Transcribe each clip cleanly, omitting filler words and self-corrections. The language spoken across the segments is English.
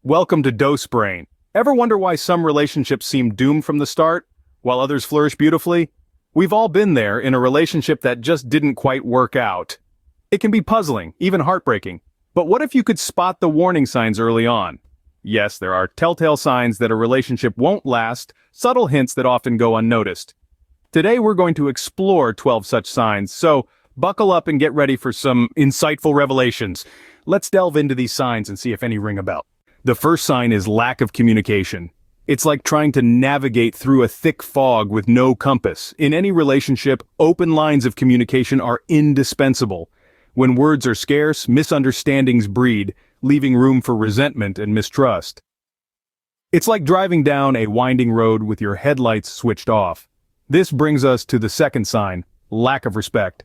Welcome to Dose Brain. Ever wonder why some relationships seem doomed from the start, while others flourish beautifully? We've all been there in a relationship that just didn't quite work out. It can be puzzling, even heartbreaking. But what if you could spot the warning signs early on? Yes, there are telltale signs that a relationship won't last, subtle hints that often go unnoticed. Today we're going to explore 12 such signs, so buckle up and get ready for some insightful revelations. Let's delve into these signs and see if any ring a bell. The first sign is lack of communication. It's like trying to navigate through a thick fog with no compass. In any relationship, open lines of communication are indispensable. When words are scarce, misunderstandings breed, leaving room for resentment and mistrust. It's like driving down a winding road with your headlights switched off. This brings us to the second sign, lack of respect.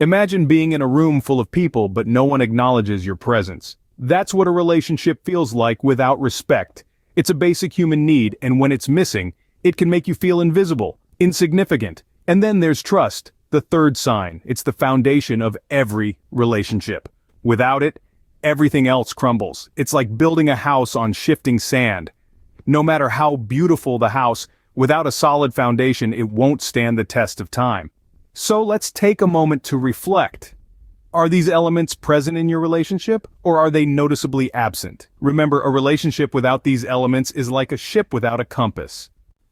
Imagine being in a room full of people but no one acknowledges your presence. That's what a relationship feels like without respect. It's a basic human need, and when it's missing, it can make you feel invisible, insignificant. And then there's trust, the third sign. It's the foundation of every relationship. Without it, everything else crumbles. It's like building a house on shifting sand. No matter how beautiful the house, without a solid foundation, it won't stand the test of time. So let's take a moment to reflect. Are these elements present in your relationship, or are they noticeably absent? Remember, a relationship without these elements is like a ship without a compass.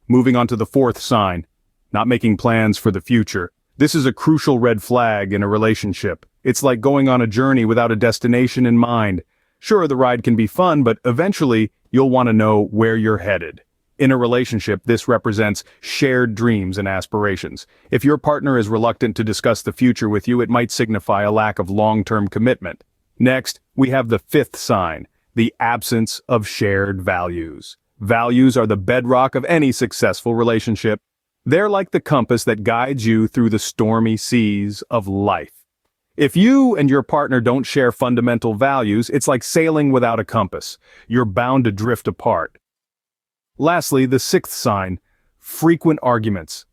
Moving on to the fourth sign, not making plans for the future. This is a crucial red flag in a relationship. It's like going on a journey without a destination in mind. Sure, the ride can be fun, but eventually you'll want to know where you're headed. In a relationship, this represents shared dreams and aspirations. If your partner is reluctant to discuss the future with you, it might signify a lack of long-term commitment. Next, we have the fifth sign, the absence of shared values. Values are the bedrock of any successful relationship. They're like the compass that guides you through the stormy seas of life. If you and your partner don't share fundamental values, it's like sailing without a compass. You're bound to drift apart. Lastly, the sixth sign, frequent arguments.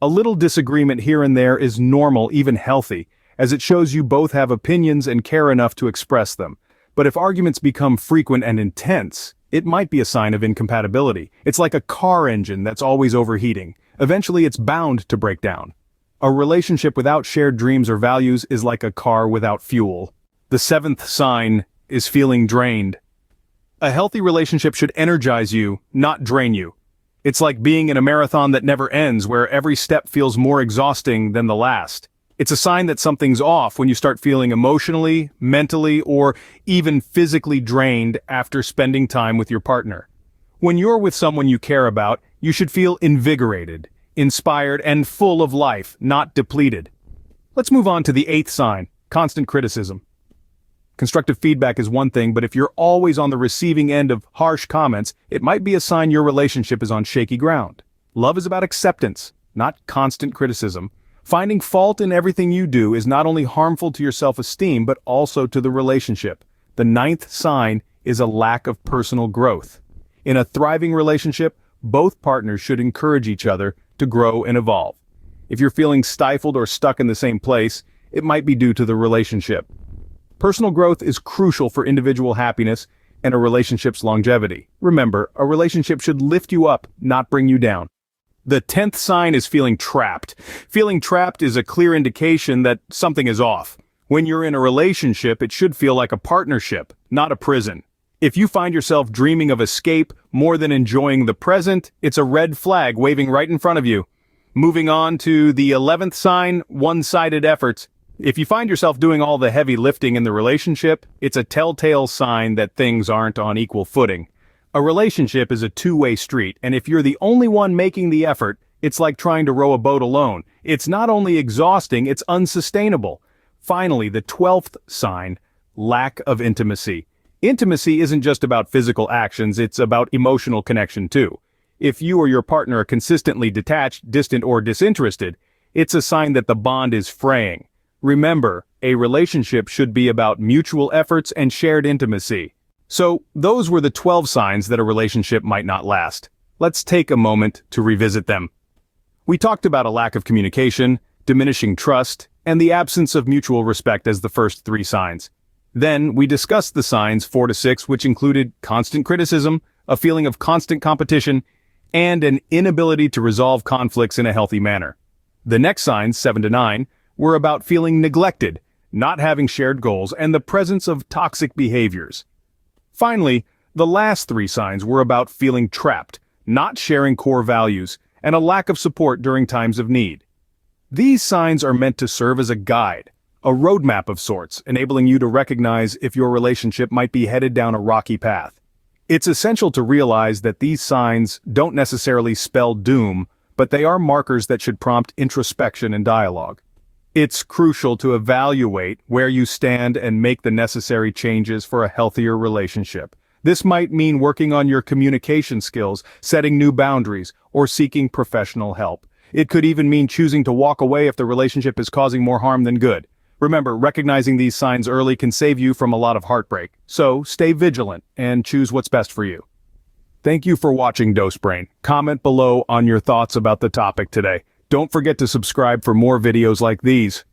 A little disagreement here and there is normal, even healthy, as it shows you both have opinions and care enough to express them. But if arguments become frequent and intense, it might be a sign of incompatibility. It's like a car engine that's always overheating. Eventually it's bound to break down. A relationship without shared dreams or values is like a car without fuel. The seventh sign is feeling drained. A healthy relationship should energize you, not drain you. It's like being in a marathon that never ends, where every step feels more exhausting than the last. It's a sign that something's off when you start feeling emotionally, mentally, or even physically drained after spending time with your partner. When you're with someone you care about, you should feel invigorated, inspired, and full of life, not depleted. Let's move on to the eighth sign, constant criticism. Constructive feedback is one thing, but if you're always on the receiving end of harsh comments, it might be a sign your relationship is on shaky ground. Love is about acceptance, not constant criticism. Finding fault in everything you do is not only harmful to your self-esteem, but also to the relationship. The ninth sign is a lack of personal growth. In a thriving relationship, both partners should encourage each other to grow and evolve. If you're feeling stifled or stuck in the same place, it might be due to the relationship. Personal growth is crucial for individual happiness and a relationship's longevity. Remember, a relationship should lift you up, not bring you down. The 10th sign is feeling trapped. Feeling trapped is a clear indication that something is off. When you're in a relationship, it should feel like a partnership, not a prison. If you find yourself dreaming of escape more than enjoying the present, it's a red flag waving right in front of you. Moving on to the 11th sign, one-sided efforts. If you find yourself doing all the heavy lifting in the relationship, it's a telltale sign that things aren't on equal footing. A relationship is a two-way street, and if you're the only one making the effort, it's like trying to row a boat alone. It's not only exhausting, it's unsustainable. Finally, the 12th sign, lack of intimacy. Intimacy isn't just about physical actions, it's about emotional connection too. If you or your partner are consistently detached, distant, or disinterested, it's a sign that the bond is fraying. Remember, a relationship should be about mutual efforts and shared intimacy. So, those were the 12 signs that a relationship might not last. Let's take a moment to revisit them. We talked about a lack of communication, diminishing trust, and the absence of mutual respect as the first 3 signs. Then, we discussed the signs 4 to 6, which included constant criticism, a feeling of constant competition, and an inability to resolve conflicts in a healthy manner. The next signs, 7 to 9, were about feeling neglected, not having shared goals, and the presence of toxic behaviors. Finally, the last 3 signs were about feeling trapped, not sharing core values, and a lack of support during times of need. These signs are meant to serve as a guide, a roadmap of sorts, enabling you to recognize if your relationship might be headed down a rocky path. It's essential to realize that these signs don't necessarily spell doom, but they are markers that should prompt introspection and dialogue. It's crucial to evaluate where you stand and make the necessary changes for a healthier relationship. This might mean working on your communication skills, setting new boundaries, or seeking professional help. It could even mean choosing to walk away if the relationship is causing more harm than good. Remember, recognizing these signs early can save you from a lot of heartbreak. So, stay vigilant and choose what's best for you. Thank you for watching Dose Brain. Comment below on your thoughts about the topic today. Don't forget to subscribe for more videos like these.